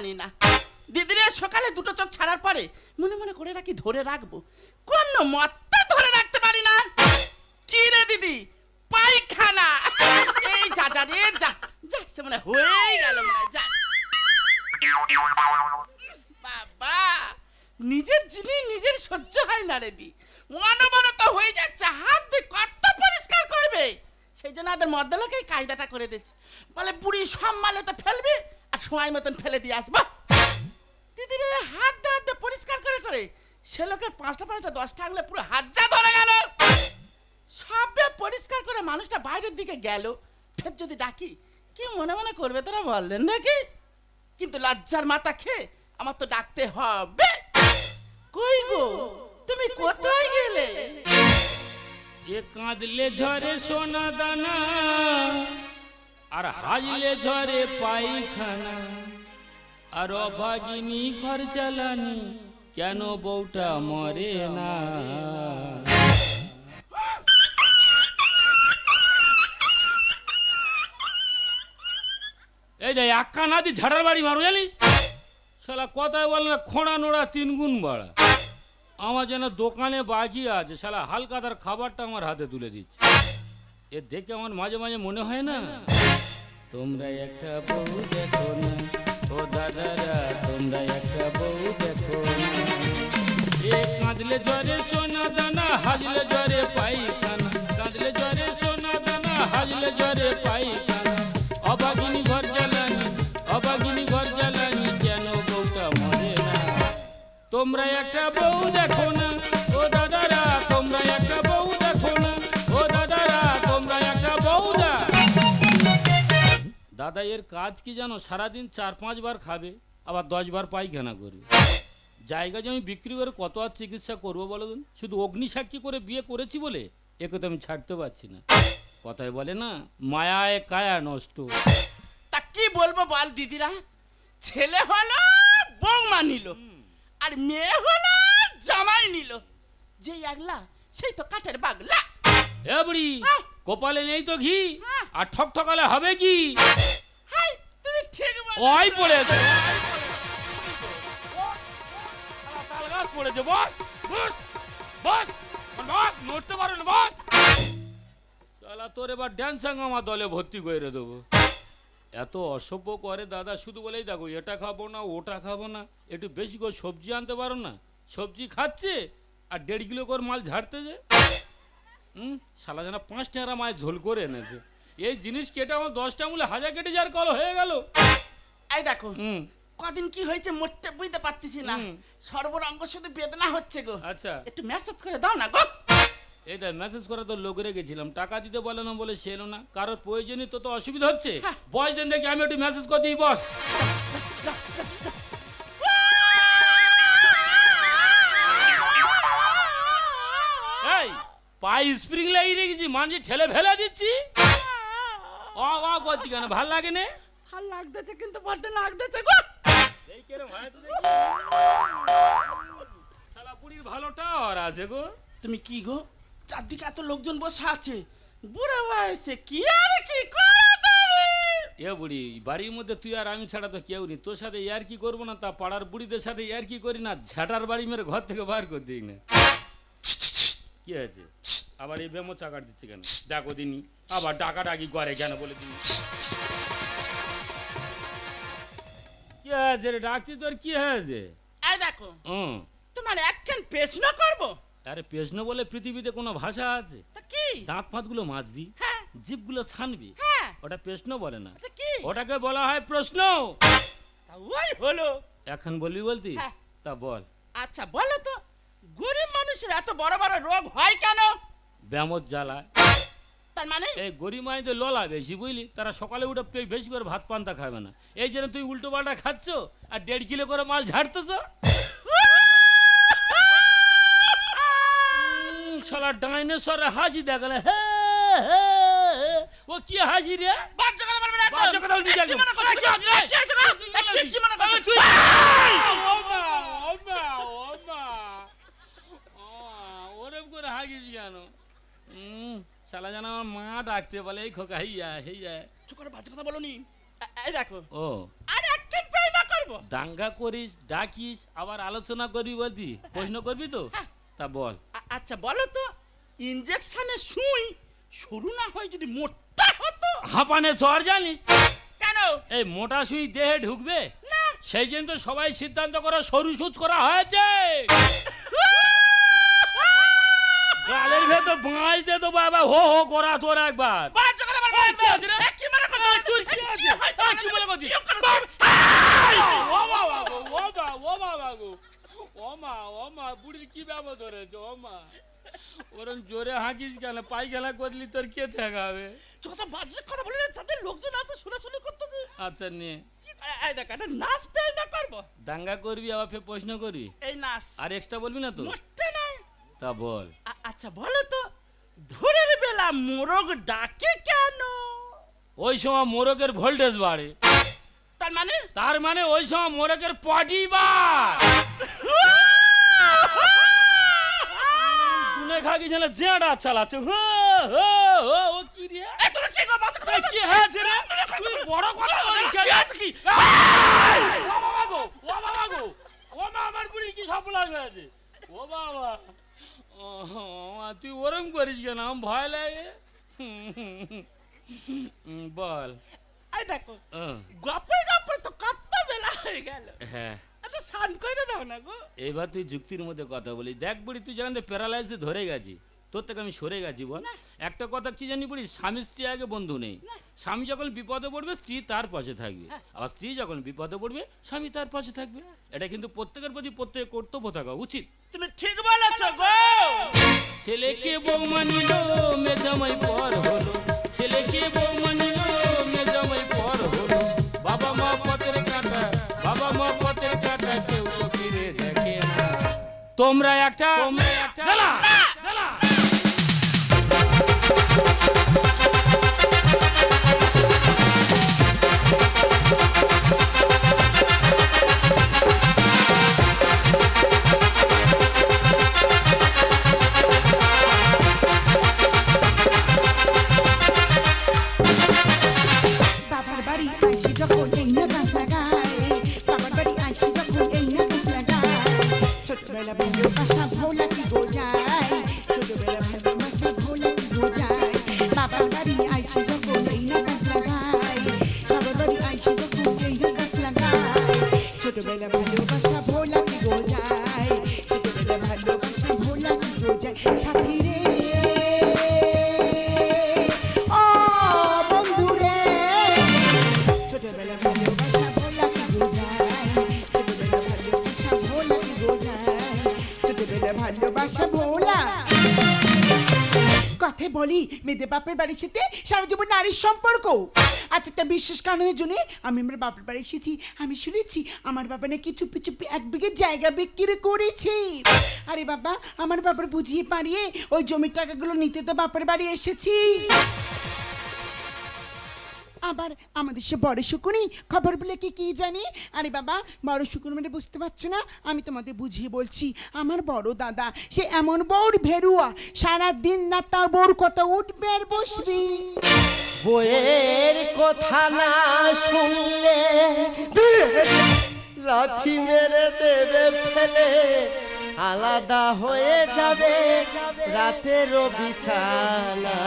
মানি না। দিদিরে সকালে দুটো চোখ ছাড়ার পরে মনে মনে করে রাখি ধরে রাখবো, কোন মতটা ধরে রাখতে পারি না। কি রে দিদি, পায়খানা? এই যা যা রে যা যা, সে মনে হয়ে গেল, মনে যা। বাবা, নিজের জিনিস নিজের সহ্য হয় না রে দি, অনবরত হয়ে যাচ্ছে, হাত দিয়ে কত পরিষ্কার করবে। সেই জন্য ওদের মদ্দলোকে কায়দাটা করে দিয়েছে, বলে বুড়ি সব মালে তো ফেলবে আর সময় মতন ফেলে দিয়ে আসবো। দিদিরে হাত দিয়ে পরিষ্কার করে করে সে লোকের 5টা 5টা 10টা আঙুলে পুরো হাত যা ধরে গেল। সবে পরিষ্কার করে মানুষটা বাইরের দিকে গেল, ফের যদি ডাকি কি মনে মনে করবে তোরা বললেন দেখি। কিন্তু লজ্জার মাথা খেয়ে আমার তো ডাকতে হবে। কই গো, তুমি কোথায় গেলে? এ কাঁদলে ঝরে সোনা দানা আর হাজলে ঝরে পায়খানা, আর অভাগিনী ঘর জ্বালানি, কেন বউটা মরে না? এই যে একা নাদি ঝাড়ার বাড়ি মারো জানিস, শালা কথায় বল না খোঁড়া নোড়া 3 গুণ বাড়া। আমার যেন দোকানে বাজি আছে, শালা হালকাদার খাবারটা আমার হাতে তুলে দিচ্ছে। এ দেখে আমার মাঝে মাঝে মনে হয় না, তোমরা একটা বউ দেখো না ও দাদারা, তোমরা একটা বউ দেখো না। এ কাঁদলে জ্বরে সোনা দানা, হাজলে জ্বরে পায়খানা, কাঁদলে জ্বরে সোনা দানা, হাজলে জ্বরে পায়খানা, অভাগিনী ঘর জ্বালানি, অভাগিনী ঘর জ্বালানি, কেন বউটা মরে না? তোমরা একটা বউ দেখো না ও দাদারা, তোমরা একটা বউ দেখো না ও দাদারা, তোমরা একটা বউ দা। দাদা এর কাজ কি জানো, সারাদিন 4-5 বার খাবে, আবার 10 বার পায়খানা করবে। জায়গা জমি বিক্রি করে কত আর চিকিৎসা করবো বলো? শুধু অগ্নিসাক্ষী করে বিয়ে করেছি বলে একে তো আমি ছাড়তে পারছি না। কথায় বলে না, মায়ায় কায়া নষ্ট। তা কি বলবো বল দিদিরা, ছেলে হলো বৌমা নিল, আর মেয়ে হলো জামাই নিল, যে আগলা সেই তো কাঠের বাগলা। এ বুড়ি, কপালে নেই তো ঘি, আর ঠক ঠকালে হবে কি? হাই, তুমি ঠিক বলেছো। ওই পড়েছে, তালগাছ পড়েছে। বস বস বস বস, নড়তে পারো না বস। শালা তোর এবার ড্যান্স সঙ্গে আমার দলে ভর্তি করে দেবো। এত অসভ্য করে দাদা, শুধু বলেই দেখো এটা খাবো না ওটা খাবো না। একটু বেশি করে সবজি আনতে পারো না? সবজি খাচ্ছে আর 1.5 কিলো করে মাল ঝাড়তে যে। শালা যেন 5 টাকা মাছ ঝোল করে এনেছে। এই জিনিস কেটে আমার 10টা মূলে 1000 কেটে যার কল হয়ে গেল। এই দেখো কদিন কি হয়েছে মোটে বুঝতে পারতেছি না, সর্বরঙ্গ শুধু বেদনা হচ্ছে গো। আচ্ছা, একটু মেসেজ করে দাও না গো। এইটা মেসেজ করে তো লোক রেখেছিলাম, টাকা দিতে বলে না বলে সে এলো না। কারোর প্রয়োজনই তো অসুবিধা হচ্ছে, বয়স দেন দেখি আমি একটু মেসেজ করে দিই। বস এই পাই স্প্রিং লাগিয়ে রেখেছি, মানছি ঠেলে ফেলে দিচ্ছি। ও ও করছি কেন, ভাল লাগে না? ভাল লাগতেছে কিন্তু বড্ড লাগতেছে গো। এই কেরম হয় তো দেখি, শালা বুড়ির ভালোটা আর আছে গো। তুমি কি গো, চারদিকে এত লোকজন বসে আছে, বুড়া বয়সে কি আর কি করো তুমি? এ বুড়ি, বাড়ির মধ্যে তুই আর আমি ছাড়া তো কেউ নেই, তোর সাথে ইয়ার কি করবো না? তা পাড়ার বুড়িদের সাথে ইয়ার কি করি না, ঝাঁটার বাড়ি মেরে ঘর থেকে বার করে দিই না। কি আছে আবার এই বেমো চাকার দিচ্ছে কেন? দেখো দিনি আবার ডাকাডাকি করে কেন বলে দিনি। কি হয়েছে রে, ডাকছি তোর কি হয়েছে? এই দেখো তোমার একখান প্রশ্ন করবো। আরে প্রশ্ন বলে পৃথিবীতে কোনো ভাষা আছে? তা কি? দাঁত ফাঁত গুলো মাজবি, জিভগুলো ছানবি, ওটা প্রশ্ন বলে না, ওটাকে বলা হয় প্রশ্ন। ওই হলো এখন বলবি বলতি? তা বল। আচ্ছা বলো তো, গরিব মানুষের এত বড় বড় রোগ হয় কেন? ব্যামোর জ্বালায়। তার মানে এই গরিব মাইদের ললা বেশি, বুঝলি? তারা সকালে উঠে বেশি করে ভাত পান্তা খাবে না, এই জন্য তুই উল্টো পাল্টা খাচ্ছ আর 1.5 কিলো করে মাল ঝাড়তেছ। শালা ডাইনোসরের হাসি দেখালে, ও কি হাসি রে? বাচ্চা কথা বলবে না, বাচ্চা কথা বলবি কি মনে করছিস? কি মনে করছিস তুই? ওরম করে হাসিস কেন? শালা যেন আমার মা ডাকতে বলে, এই খোকা হেইয়া হেইয়া। চুপ করে বাচ্চা কথা বলনি। এই দেখো ও আরে একখান প্রশ্ন করব। করবো। দাঙ্গা করিস, ডাকিস, আবার আলোচনা করবি বলতি, প্রশ্ন করবি তো? তা বল। আচ্ছা বলো তো, ইনজেকশনে সুই সরু না হয় যদি মোটা হতো? হাঁপানে জ্বর জানিস? কেন? এই মোটা সুই দেহে ঢুকবে না। সেই জন্য তো সবাই সিদ্ধান্ত করে সরু সুচ করা হয়েছে। গালের ভেতর বাঁশ দে তো বাবা, হো হো করা তোর একবার। বাজ করে বল, এই, কি আছে রে? কি মনে করছিস? তুই কি আছে? এই, কি মনে করছিস? ও বাবা গো, ও মা, ও বাবা গো, ও মা, ও মা, বুড়ির কি ব্যাপার ধরেছে? ও মা, ওরম জোরে হাঁকিস কেন? পায়খানা করলি তোর কে ঠেকাবে? যত বাজে কথা বলে যাদের লোকজন আছে শোনাশুনি করতেছে। আচ্ছা নিয়ে এই দেখ, এটা নাচ পেয়ে না করবো। দাঙ্গা করবি আবার ফের প্রশ্ন করবি? এই নাচ আর এক্সট্রা বলবি না তো? মোটে নাই। তা বল। আচ্ছা বলো তো, ভোরের বেলা মোরগ ডাকে কেন? ওই সময় মোরগের ভোল্টেজ বাড়ে। তার মানে ওই সময় মোরগের পটি বার শুনে খাকি ছেলে জেঁড়া চালাচ্ছে। ও কি রে? তুমি কি গো বাচ্চা কথা? কি হয়েছে রে? তুই বড় কথা বলিস কেন? কি আছে কি? ও বাবা গো, ও বাবা গো, ও মা, আমার বুড়ি কি সাপলাস হয়েছে? ও বাবা, ও মা, তুই ওরম করিস কেন? আমার ভয় লাগে। বল। এই দেখো, গপে গপে তো কত বেলা হয়ে গেল। হ্যাঁ, আচ্ছা স্নান করে দাও না গো। এবার তুই যুক্তির মধ্যে কথা বলি। দেখ বুড়ি, তুই যেখান থেকে প্যারালাইসে ধরে গেছি, তোর থেকে আমি সরে গেছি। বল, একটা কথা কি জানি বুড়ি, স্বামী স্ত্রী আগে বন্ধু নেই। স্বামী যখন বিপদে পড়বে স্ত্রী তার পাশে থাকবে, আবার স্ত্রী যখন বিপদে পড়বে স্বামী তার পাশে থাকবে। এটা কিন্তু প্রত্যেকের প্রতি প্রত্যেকের কর্তব্য থাকা উচিত। তুমি ঠিক বলেছো গো। ছেলেকে বউ মানিল মেজামাই পর হলো, ছেলেকে বউ মানিল মেজামাই পর হলো। বাবা মা পথের কাঁটা, বাবা মা পথের কাঁটা, কেউ তো ফিরে দেখে না। তোমরা একটা দাঁড়া, দাঁড়া। বাবার বাড়ি আইসি যখন এই না গাছ লাগায়, বাবার বাড়ি আইসি যখন এই না গাছ লাগায়। ছোটবেলা ভালোবাসা ভোলা কি গো যায়, ছোটবেলা ভালোবাসা ভোলা কি গো যায়। বাবার বাড়ি আইসি যখন এই না গাছ লাগায়, বাবার বাড়ি আইসি যখন এই না গাছ লাগায়। ছোটবেলা ভালোবাসা ভোলা কি গো যায়, ছোটবেলা ভালোবাসা ভোলা কি গো যায়। সাথী রে ও বন্ধু রে, ছোটবেলা ভালোবাসা ভোলা কি গো যায়, ছোটবেলা ভালোবাসা ভোলা কি গো যায়, ছোটবেলা ভালোবাসা ভোলা। কথা বলি মেয়েদের বাপের বাড়ির সাথে সারা জীবন নারীর সম্পর্ক। আজ একটা বিশেষ কারণের জন্য আমি আমার বাপের বাড়ি এসেছি। আমি শুনেছি আমার বাবা নাকি চুপি চুপি 1 বিঘে জায়গা বিক্রি করেছে। আরে বাবা, আমার বাবার বুঝিয়ে পারিয়ে ওই জমির টাকাগুলো নিতে তো বাপের বাড়ি এসেছি। আবার আমাদের সে বড় শুকুনি খবর বলে কি জানি। আরে বাবা, বড় শুকুনি মানে বুঝতে পারছো না? আমি তোমাদের বুঝিয়ে বলছি। আমার বড় দাদা সে এমন বউর ভেরুয়া, সারা দিন না তার বউর কথা উঠবে আর বসবি। বইয়ের কথা না শুনলে লাথি মেরে দেবে ফেলে, আলাদা হয়ে যাবে রাতেরও বিছানা।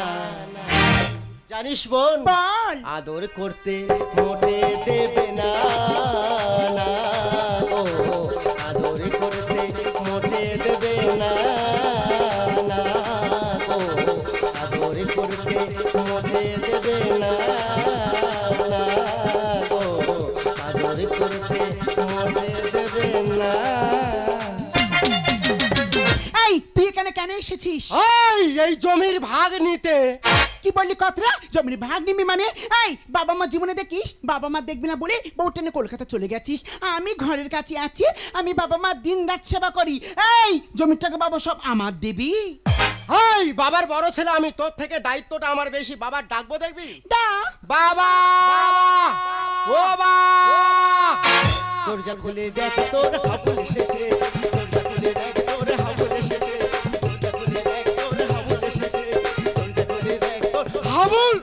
জানিস বোন, বল। আদর করতে মোটে দেবে না, না ও আদর করতে মোটে দেবে না, না ও আদর করতে মোটে দেবে না, না ও আদর করতে মোটে দেবে না। এই তুই এখানে কেন এসেছিস? এই জমির ভাগ নিতে। কি বললি কথাটা? জমির ভাগ নিবি মানে? এই বাবা মা জীবনে দেখিস, বাবা মা দেখবি না বলে বউ টেনে কলকাতা চলে গেছিস। আমি ঘরের কাছে আছি, আমি বাবা মা দিন রাত সেবা করি। এই জমির টাকা বাবা সব আমার দিবি। এই বাবার বড় ছেলে আমি, তোর থেকে দায়িত্বটা আমার বেশি। বাবার ডাকবো দেখবি? ডাক। বাবা, ও বাবা, দরজা খুলে দেখ তোর হাবুল এসেছে, দরজা খুলে দেখ তোর হাবুল এসেছে, দরজা খুলে দেখ তোর হাবুল এসেছে, দরজা খুলে দেখ তোর হাবুল।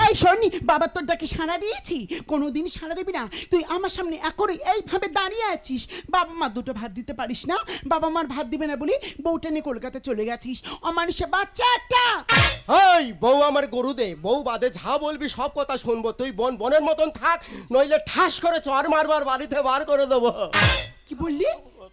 এই এই শোনি, বাবা তোর ডাকে সাড়া দিয়েছি? কোনোদিন সাড়া দিবি না? তুই আমার সামনে এখনই এইভাবে দাঁড়িয়ে আছিস। বাবা মা দুটো ভাত দিতে পারিস না? বাবা মার ভাত দিবে না বলি বউটা নিয়ে কলকাতা চলে গেছিস। অমানুষে বাচ্চা একটা। এই বউ আমার গরু দে, বউ বাদে যা বলবি সব কথা শুনবো। তুই বনের মতন থাক, নইলে ঠাস করে চর মারবার বাড়িতে বার করে দেবো। কি বললি?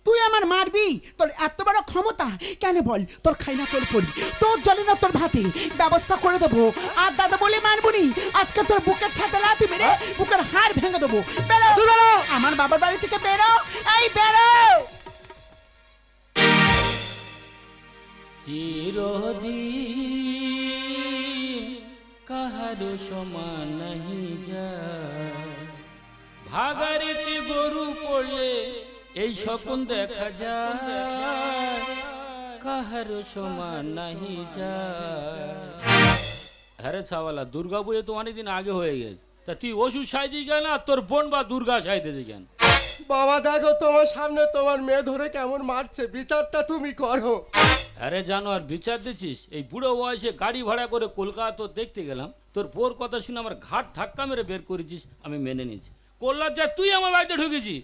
তুই আমার মারবি? তোর এত বড় ক্ষমতা? কেন বল? তোর খাই না তোর পড়ি, তোর জলে না তোর ভাতে ব্যবস্থা করে দেবো। আর দাদা বলে মারবনি, আজকে তোর বুকের ছাতে লাথি মেরে বুকের হাড় ভেঙে দেবো। বেরো বেরো আমার বাবার বাড়ি থেকে, বেরো। এই বেরো। চিরদিন কাহারো সমান নাহি যায়, ভাগারিতে গরু পড়লে এই স্বপ্ন দেখা যায়, কাহারো সমান নাহি যায়। হ্যাঁ ছাওয়ালা, দুর্গা পুজো তো অনেকদিন আগে হয়ে গেছে, তা তুই ওষুধ সাইতে কেন আর তোর বোন বা দুর্গা সাইতেছে কেন? বাবা দেখো তোমার সামনে তোমার মেয়ে ধরে কেমন মারছে, বিচারটা তুমি করো। আরে জানো আর বিচার দিচ্ছিস? এই বুড়ো বয়সে গাড়ি ভাড়া করে কলকাতা তো দেখতে গেলাম, তোর বোর কথা শুনে আমার ঘাট ধাক্কা মেরে বের করেছিস, আমি মেনে নিয়েছি। কল্যাণ যা তুই আমার বাড়িতে ঢুকেছি।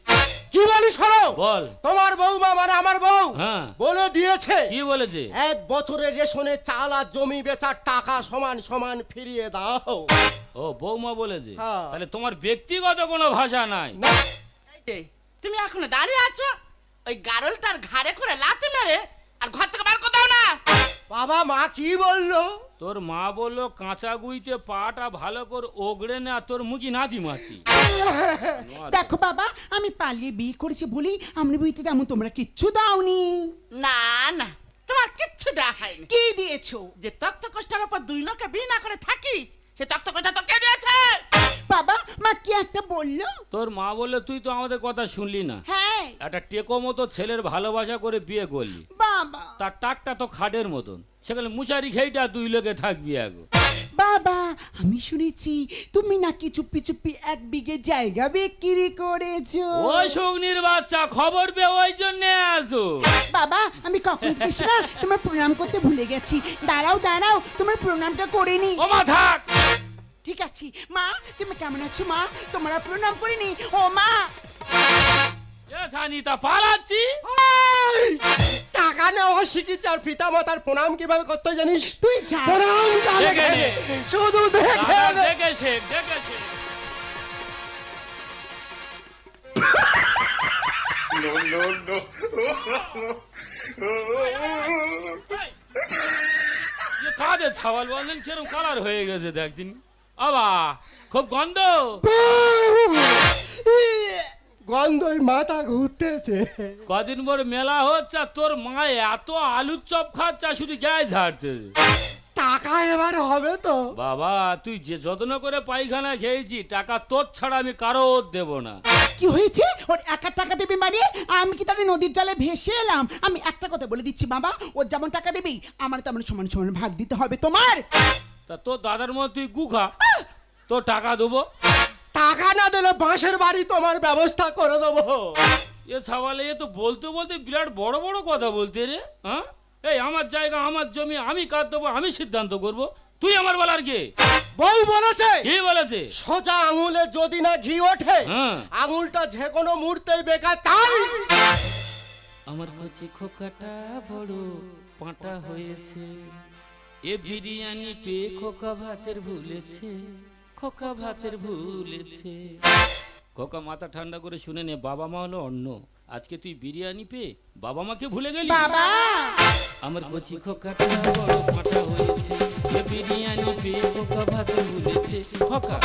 কি বলিস শোনো? বল। তোমার বউমা মানে আমার বউ হ্যাঁ। বলে দিয়েছে কি বলেছে? 1 বছরের রেশনে চাল আর জমি বেচার টাকা সমান সমান ফিরিয়ে দাও। ও বৌমা বলেছে? হ্যাঁ। তাহলে তোমার ব্যক্তিগত কোনো ভাষা নাই? না, এই যে, তুমি এখনো দাঁড়িয়ে আছো? ওই গারলটার ঘাড়ে করে লাথি মেরে আর ঘর থেকে বার করতে না। বাবা মা কি বললো? তোর মা বললো কাঁচা গুইতে পাটা ভালো করে ওগড়ে না, তোর মুখি নাতি মাতি। দেখো বাবা, আমি পালিয়ে বিয়ে করেছি বলি আমি বুঝতে তেমন তোমরা কিচ্ছু দাওনি। না না, তোমার কিচ্ছু দেওয়া হয়নি। কি দিয়েছো? যে তক্ত কষ্টের উপর দুই লোকে বিয়ে না করে থাকিস, সে তক্ত কষ্টা তো কে দিয়েছে? বাবা মা কি একটা বললো? তোর মা বললো তুই তো আমাদের কথা শুনলি না, হ্যাঁ। একটা টেকো মতো ছেলের ভালোবাসা করে বিয়ে করলি, বাবা তার টাকটা তো খাটের মতন, সেখানে মুশারি খেইটা দুই লোকে থাকবি আগে। বাবা আমি শুনেছি তুমি নাকি চুপি চুপি 1 বিঘে জায়গা বিক্রি করেছো। ওই শগ্নির বাচ্চা খবর পেয়ে ওই জন্য আছো। বাবা আমি কখন কৃষ্ণ তোমার প্রণাম করতে ভুলে গেছি। দাঁড়াও দাঁড়াও, তোমার প্রণামটা করে নি। ও মা থাক। ঠিক আছে মা, তুমি কেমন আছো মা? তোমরা প্রণাম করিনি? ও মা। এ সানিতা পালাচ্ছি। এই, টাকা নেওয়া শিখেছি আর পিতা মাতার প্রণাম কিভাবে করতে জানিস? তুই যা। প্রণাম কানে দেখে কানে, নে। শুধু দেখে দাদা নে। দেখে শেখ, দেখে শেখ। ये কাদের ছাওয়াল বলেন কিরম কালার হয়ে গেছে দেখ দিন। আবা খুব গন্ধ। গন্ধই মাথা ঘুরতেছে। কদিন পর মেলা হচ্ছে আর তোর মা এত আলুর চপ খাচ্ছে শুধু গায়ে ঝাড়তে। টাকা এবার হবে তো? বাবা তুই যে যত্ন করে পায়খানা খেয়েছি, টাকা তোর ছাড়া আমি কারো দেব না। কি হয়েছে? ওর 1 টাকা দেবে মানে? আমি কি তাহলে নদীর জলে ভেসে এলাম? আমি একটা কথা বলে দিচ্ছি বাবা, ওর যেমন টাকা দেবে আমার তেমন সমান সমান ভাগ দিতে হবে তোমার। তা তোর দাদার মতো তুই গুখা, তোর টাকা দেবো। টাকা না দিলে বাঁশের বাড়ি তোমার ব্যবস্থা করে দেবো। এ ছাওয়ালে এ তো বলতে বলতে বিরাট বড় বড় কথা বলতে রে। হ্যাঁ, এই আমার জায়গা আমার জমি আমি কাজ দেবো, আমি সিদ্ধান্ত করব, তুই আমার বলার কে? বউ বলেছে কি বলেছে? সোজা আঙুলে যদি না ঘি ওঠে হ্যাঁ। আঙুলটা যে কোনো মুহূর্তেই বেকার। তাই আমার কাছে খোকাটা বড় পাঁটা হয়েছে, এ বিরিয়ানি পেয়ে খোকা ভাতের ভুলেছে, খোকা ভাতের ভুলেছে। খোকা মাথা ঠান্ডা করে শুনে নে, বাবা মা হলো অন্য। আজকে তুই বিরিয়ানি পেয়ে বাবা মাকে ভুলে গেলি। বাবা আমার কচি খোকাটা বড় পাঁটা হয়েছে, এ বিরিয়ানি পেয়ে খোকা ভাতের ভুলেছে, খোকা।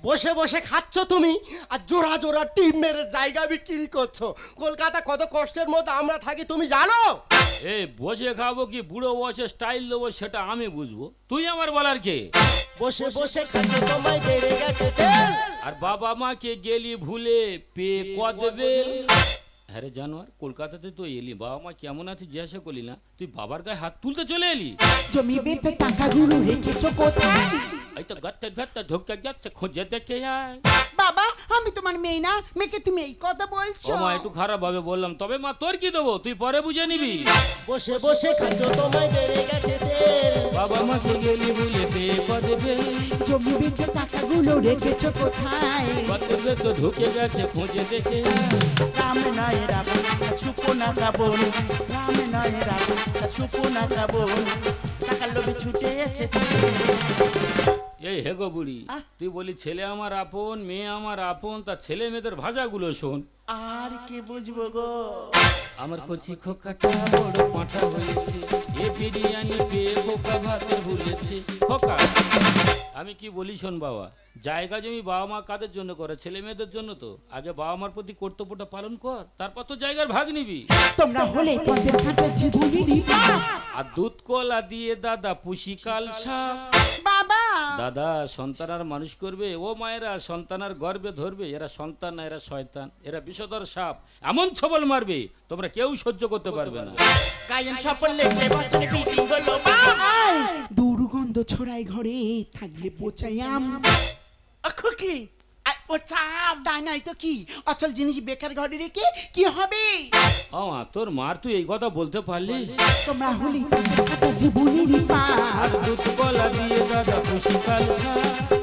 বসে বসে খাচ্ছ তুমি আর জোড়া জোড়া টিম মেরে জায়গা বিক্রি করছো। কলকাতা কত কষ্টের মধ্যে আমরা থাকি তুমি জানো? এই বসে খাবো কি বুড়ো বসে স্টাইল দেবো সেটা আমি বুঝবো, তুই আমার বলার কে? বসে বসে খাচ্ছ তোমায় বেড়ে গেছে তেল। আর বাবা মাকে গেলি ভুলে পে কদবে। হ্যাঁ জানোয়ার, কলকাতাতে তো এলি, বাবা মা কেমন আছে জিজ্ঞাসা করলি না, তুই বাবার গায়ে হাত তুলতে চলে এলি। জমি বেচে টাকাগুলো রেখেছো কোথায়? এই তো গর্তের ভেতর ঢুকে যাচ্ছে, খুঁজে দেখে আয়। বাবা আমি তোমার মেয়ে না, মেয়েকে তুমি এই কথা বলছো? ও মা, একটু খারাপ ভাবে বললাম, তবে মা তোর কি দেবো, তুই পরে বুঝে নিবি। বসে বসে খাচ্ছ তোমায় বেড়ে গেছে তেল। বাবা মাকে গেলি ভুলে পেয়ে পদে ফেল, জমি বেচে টাকাগুলো রেখেছো কোথায়? গর্তের ভেতর ঢুকে গেছে, খুঁজে দেখে আয়। রাম নয় রাবণ সুপনা কাবন, রাম নয় রাবণ সুপনা কাবন, টাকার লোভে ছুটে এসেছে। এই হে গো বুড়ি, আহ। তুই বলি ছেলে আমার আপন, মেয়ে আমার আপন, তা ছেলে মেয়েদের ভাষাগুলো শোন। আর কি বুঝবো গো? আমার কচি খোকাটা বড় পাঁঠা হয়েছে, এ বিরিয়ানি পেয়ে খোকা ভাতে ভুলেছে। খোকা, আমি কি বলি শোন বাবা, জায়গা জমি বাবা মা কাদের জন্য করে? ছেলে মেয়েদের জন্য তো। আগে বাবা মার প্রতি কর্তব্যটা পালন কর, তারপর তো জায়গার ভাগ নিবি। তোমরা হলে পথের ঘাটে জীবনেরই পাপ। আর দুধ কলা দিয়ে দাদা পুষি কাল সাপ। বাবা দাদা সন্তান আর মানুষ করবে, ও মায়েরা সন্তান আর গর্বে ধরবে, এরা সন্তান না, এরা শয়তান, এরা বিষধর সাপ, এমন ছবল মারবে তোমরা কেউ সহ্য করতে পারবে না। গায়েন সফল লেগে বছরে বিক্রি হলো মা। দুর্গন্ধ ছড়াই ঘরে থাকলে পচাই আম। খুকি ও চাম। তাই নাই তো কি, অচল জিনিস বেকার ঘরে রেখে কি হবে? ও মা, তোর মার তুই এই কথা বলতে পারলি? তোমরা হলে পথের ঘাটে জীবনেরই পাপ। আর দুধ কলা দিয়ে দাদা পুষি কাল সাপ।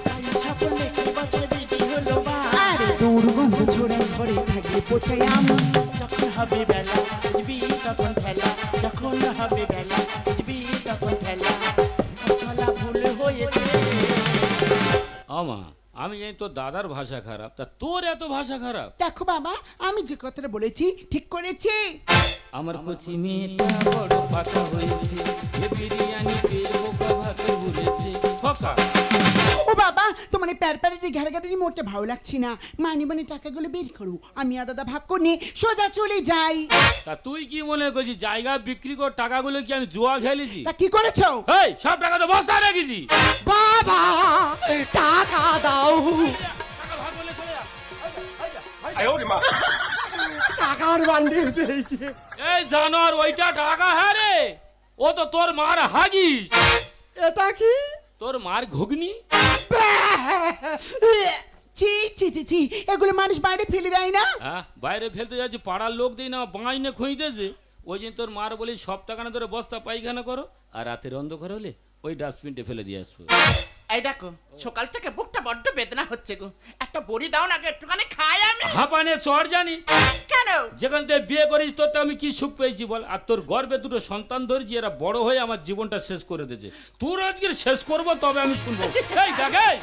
গায়েন সফল লেগে বছরে বিক্রি হলো মা। আরে দুর্গন্ধ ছড়াই ঘরে থাকলে পচাই আম। যখন হবে বেলা বুঝবি তখন ফেলা, যখন হবে বেলা বুঝবি তখন ফেলা, চলা ভুল হয়েছে। ও মা, আমি জানি তোর দাদার ভাষা খারাপ, তা তোর এত ভাষা খারাপ? দেখো বাবা আমি যে কথাটা বলেছি ঠিক করেছি। আমার কচি মেয়েটা বড় পাকা হয়েছে, এ বিরিয়ানি পেয়ে বোকা ভাতে ভুলেছে। খোকা, ও বাবা তোমার এই প্যারপ্যারেটি ঘাড়াঘাড়ি মোটে ভালো লাগছে না। মানি মানি টাকাগুলো বের করো, আমি আর দাদা ভাগ করে নিয়ে সোজা চলে যাই। তা তুই কি মনে করছিস জায়গা বিক্রি কর টাকাগুলো কি আমি জুয়া খেলেছি? তা কি করেছো? এই সব টাকা তো বস্তা রেখেছি। বাবা টাকা দাও, টাকার বান্ডিল পেয়েছে। এই জানোয়ার, ওইটা টাকা? হ্যাঁ রে, ও তো তোর মার হাগিস, এটা কি? তোর মার ঘুগনি। ছি ছি ছি ছি, এগুলো মানুষ বাইরে ফেলে দেয় না? হ্যাঁ, বাইরে ফেলতে যাচ্ছি, পাড়ার লোক দেই না, বাঁইনে খুঁজতেছে। ওই জন্য তোর মার বলি সব টাকা না ধরে বস্তা পায়খানা করো, আর রাতের অন্ধকার হলে ওই ডাস্টবিনটা ফেলে দিয়ে আসবো। এই দেখো সকাল থেকে বুকটা বড্ড বেদনা হচ্ছে গো, একটা বড়ি দাও না, একটুখানি খাই আমি। হাঁপানে চড় জানিস? কেন? যেখান থেকে বিয়ে করিস তোর তো আমি কি সুখ পেয়েছি বল, আর তোর গর্বে দুটো সন্তান ধরেছি, এরা বড় হয়ে আমার জীবনটা শেষ করে দিয়েছে। তোর আজকে শেষ করব, তবে আমি শুনবো। এই দেখ, এই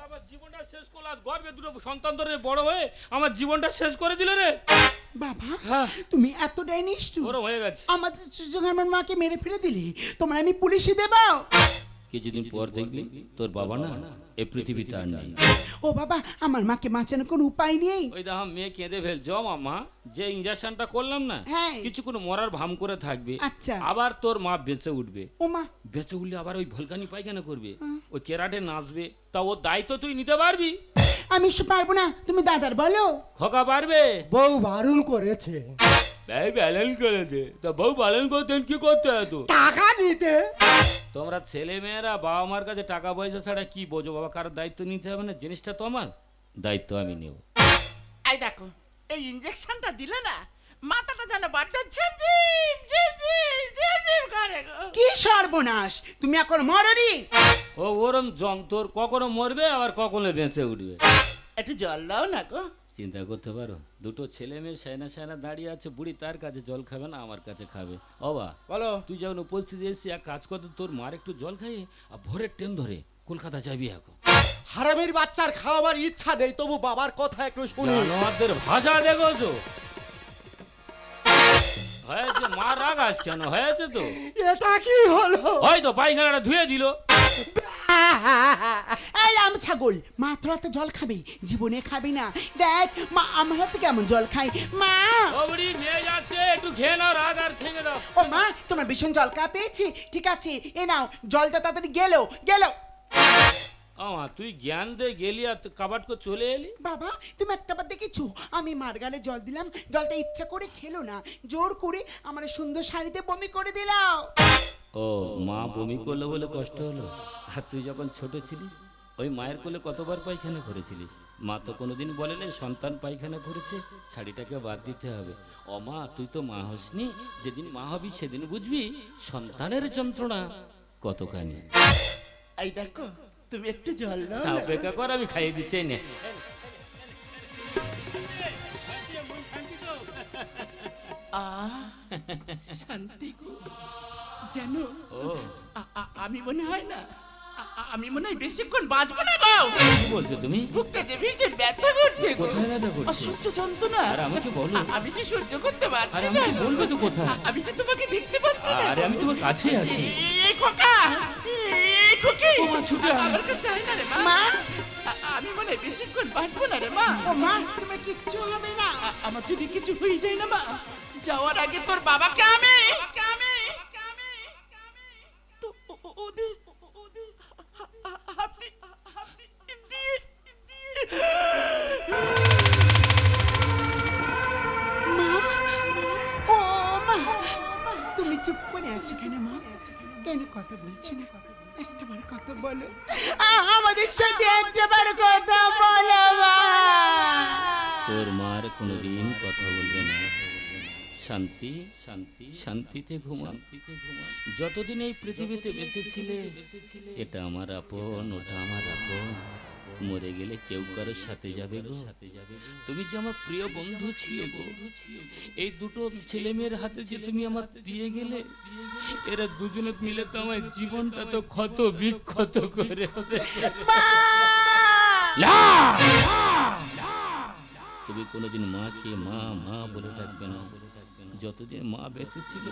আমার জীবনটা শেষ করলো, আর গর্বে দুটো সন্তান ধরে বড় হয়ে আমার জীবনটা শেষ করে দিল রে। বাবা হ্যাঁ। তুমি এতটাই নিষ্ঠুর, গরম হয়ে গেছে। আমাদের যখন আমার মাকে মেরে ফেলে দিলে তোমরা আমি পুলিশে দেবাও। কিছুদিন পর দেখবি তোর বাবা না এই পৃথিবীতে আর নেই। ও বাবা আমার মাকে বাঁচানোর কোনো উপায় নেই? ওই দেখো মেয়ে কেঁদে ফেলছ মামা, যে ইঞ্জেকশনটা করলাম না, হ্যাঁ। কিছুক্ষণ মরার ভাম করে থাকবে, আচ্ছা। আবার তোর মা বেঁচে উঠবে। ও মা বেঁচে উঠলে আবার ওই ভলকানি পায়খানা করবে, ওই কেরাটে নাচবে, তা ওর দায়িত্ব তুই নিতে পারবি? আমি সে পারবো না, তুমি দাদার বলো। খোকা পারবে? বউ বারণ করেছে ভাই ব্যালেন করে দে, তা বউ ব্যালেন করতেন কি করতে হতো? টাকা নিতে। তোমরা ছেলে মেয়েরা বাবা মার কাছে টাকা পয়সা ছাড়া কি বোঝো বাবা? কারোর দায়িত্ব নিতে হবে না, জিনিসটা তো আমার, দায়িত্ব আমি নেব। এই দেখো এই ইনজেকশনটা দিলে না, মাথাটা যেন বড্ড ঝিমঝিম ঝিমঝিম ঝিমঝিম করে গো। কি সর্বনাশ, তুমি এখন মরনি? ও ওরম জং, তোর কখনো মরবে আবার কখনো বেঁচে উঠবে। একটু জল দাও না গো। চিন্তা করতে পারো, দুটো ছেলে মেয়ে সায়না সায়না দাঁড়িয়ে আছে, বুড়ি তার কাছে জল খাবে না আমার কাছে খাবে। অবা বলো। তুই যখন উপস্থিত এসেছিস, এক কাজ করতে তোর মার একটু জল খাইয়ে আর ভোরের ট্রেন ধরে কলকাতা যাবি এখন। হারামির বাচ্চার খাওয়াবার ইচ্ছা নেই, তবু বাবার কথা একটু শুনি। জানোয়ারদের ভাষা দেখো তো, হয়েছে মার রাগাস কেন? হয়েছে তো, এটা কি হলো? হয়তো পায়খানাটা ধুয়ে দিল। এই রাম ছাগল, মা তোরা তো জল খাবে, জীবনে খাবি না। দেখ মা আমার হাতে কেমন জল খাই। মা ও বুড়ি নিয়ে যাচ্ছে, একটু খেয়ে নাও, রাগ আর থেমে দাও। ও মা তোমার ভীষণ জল খাওয়া পেয়েছি, ঠিক আছে এ নাও জলটা তাড়াতাড়ি গেলো গেলো। আমা তুই জ্ঞান দে গেলি আর কাবাট করে চলে এলি। বাবা তুমি একটা বার দেখেছো আমি মার গালে জল দিলাম, জলটা ইচ্ছা করে খেলো না, জোর করে আমার সুন্দর শাড়িতে বমি করে দিলাম। ও মা বমি করলো বলে কষ্ট হলো। আর তুই যখন ছোট ছিলিস ওই মায়ের কোলে কতবার পায়খানা করেছিলিস? মা তো কোনোদিন বলেনি সন্তান পায়খানা করেছে শাড়িটাকে বাদ দিতে হবে। ও মা, তুই তো মা হসনি, যেদিন মা হবি সেদিন বুঝবি সন্তানের যন্ত্রণা কতখানি। এই দেখো তুমি একটু জল দাও হ্যাঁ, না। অপেক্ষা কর, আমি খাইয়ে দিচ্ছি না। শান্তি গো। জানো ও আমি মনে হয় না আমি মনে হয় বেশিক্ষণ বাঁচবো না গো। কি বলছো তুমি? বুকটা যে ভীষণ ব্যথা করছে গো। কোথায় ব্যথা করছে? অসহ্য যন্ত্রণা। আর আমাকে বলো। আমি যে সহ্য করতে আর পারছি না। আমাকে বলবে তো কোথায়? আমি যে তোমাকে দেখতে পাচ্ছি না। আরে আমি তোমার কাছে আছি। এই খোকা, এই খুকি, ও মা, ছুটে আয়। আমার কাছে আয় না রে মা। মা আমি মনে হয় বেশিক্ষণ বাঁচবো না রে মা। ও মা তোমার কিচ্ছু হবে না। আমার যদি কিছু হয়ে যায় না মা, যাওয়ার আগে তোর বাবাকে আমি তো ওদের হাতে দিয়ে মা ও মা তুমি চুপ করে আছো কেন মা? কেন কথা বলছি না? একটা বার কথা বলো, আমাদের সাথে একটা বার কথা বলো মা। তোর মার কোনোদিন কথা বলবে না। শান্তি শান্তি শান্তিতে ঘুমা। যতদিন এই পৃথিবীতে বেঁচে ছিলে এটা আমার আপন, ওটা আমার আপন। মরে গেলে কেউ কারোর সাথে যাবে গো। তুমি যে আমার প্রিয় বন্ধু ছিলে গো। এই দুটো ছেলে মেয়ের হাতে যে তুমি আমার দিয়ে গেলে, এরা দুজনে মিলে তো আমার জীবনটা তো ক্ষত বিক্ষত করে তুমি কোনোদিন মাকে মা মা বলে ডাকবে না। যতদিন মা বেঁচে ছিল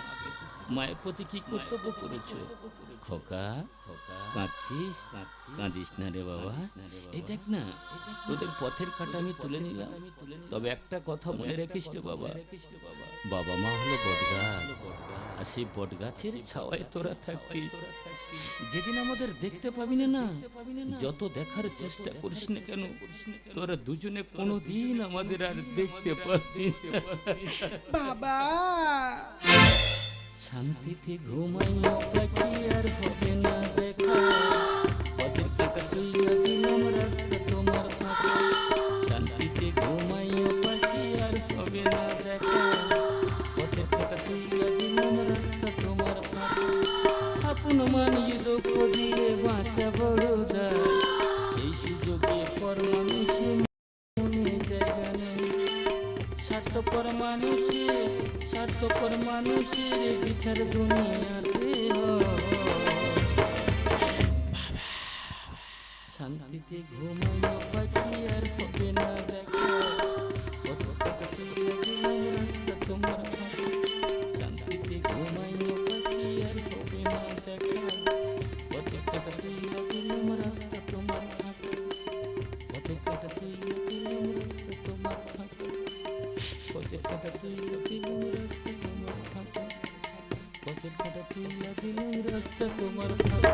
মায়ের প্রতি কি কর্তব্য করেছো? খোকা, কাঁদছিস? কাঁদিস না রে বাবা। এই দেখ না, তোদের পথের কাটা আমি তুলে নিলাম। তবে একটা কথা মনে রাখিস রে বাবা, বাবা মা হলো বটগাছ, আর সেই বটগাছের ছাওয়ায় তোরা থাকতিস। যেদিন আমাদের দেখতে পাবি না, যত দেখার চেষ্টা করিস না কেন, তোরা দুজনে কোনোদিন আমাদের আর দেখতে পাবি না। বাবা শান্তিতে ঘুমাইও পাখি, আর হবে না দেখা। পথের কাঁটা তুইয়া দিলাম রাস্তা তোমার ফাঁকা। শান্তিতে ঘুমাইও পাখি, আর হবে না দেখা। পথের কাঁটা তুইয়া দিলাম রাস্তা তোমার ফাঁকা। আপন মানিয়ে দুঃখ দিলে বাঁচা বড় দায়। সেই সুযোগে পর মানুষে মনে জায়গা নেই। স্বার্থপর মানুষের বিচার দুনিয়াতে শান্তিতে ঘুমাইও পাখি, আর হবে না দেখা। কত টাকা তুলে দিলাম রাস্তা তোমার ফাঁকা। শান্তিতে ঘুমাইও পাখি, আর হবে না দেখা। কত টাকা তুলে দিলাম রাস্তা তোমার ফাঁকা। কত টাকা তুলে দিলাম রাস্তা তোমার ফাঁকা। কত টাকা তুলে দিলাম রাস্তা তোমার ফাঁকা। কত টাকা তুলে দিলাম রাস্তা তোমার ফাঁকা।